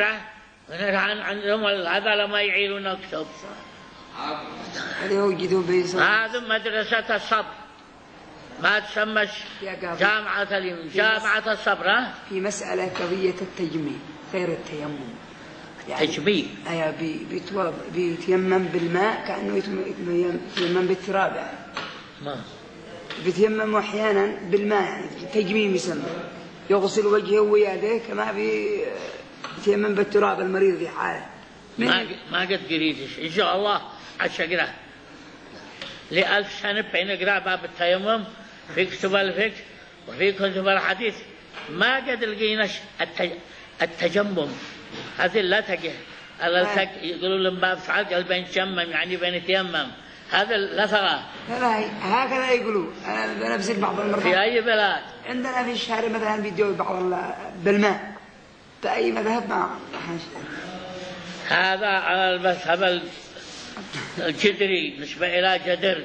عمره عندهم هذا لما يعيلون نكتب. هذا مدرسة الصبر، ما تسمى جامعة جامعة الصبر. في مسألة قضية التجميل غير التيمم، يعني تجميل بيتيمم بالماء كأنه يتيمم بالتراب، يعني بيتيمم أحيانا بالماء، يعني تجميم يسمى، يغسل وجهه ويديه كما بيتيمم بالتراب المريض في حاله. ما قد قريتش إن شاء الله عشقره ل1000 سنة بين قراء باب التيمم في كتب الفقه وفي كتب الحديث، ما قد لقيناش التجمم. هذه لا تجه يقولون لهم باب فعل قال بين تجمم يعني بين تيمم، هذا لا ثغى. هكذا يقولوا. أنا بزيد بعض المرات في أي بلاد عندنا في الشارع مثلا بيدوا بعض بالماء، في أي مذهب ما هذا على المذهب الجدري نسبة إلى جدر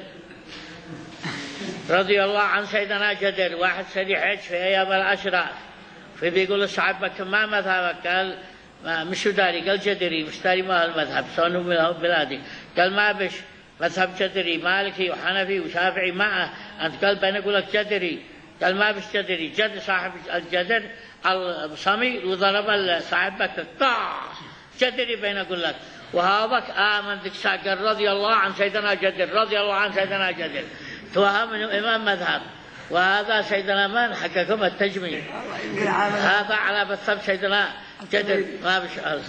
رضي الله عن سيدنا جدر، واحد سريع حج في أيام الأشراف، في بيقول الصحابة ما مذهبك؟ قال مش داري، قال جدري، مش داري ما المذهب صانوا من بلادي، قال ما بش مذهب جدري مالكي وحنفي وشافعي معه أنت، قال بين أقول لك جدري، قال ما بش جدري، جد صاحب الجدر الصمي وضرب صاحبك طاع جدري بين أقول لك، وهذاك آمن ذيك ساقر رضي الله عن سيدنا جدر، رضي الله عن سيدنا جدر، توهم انه امام مذهب، وهذا سيدنا من حكاكم التجميل، هذا على بالثبت سيدنا جدر ما بشأل.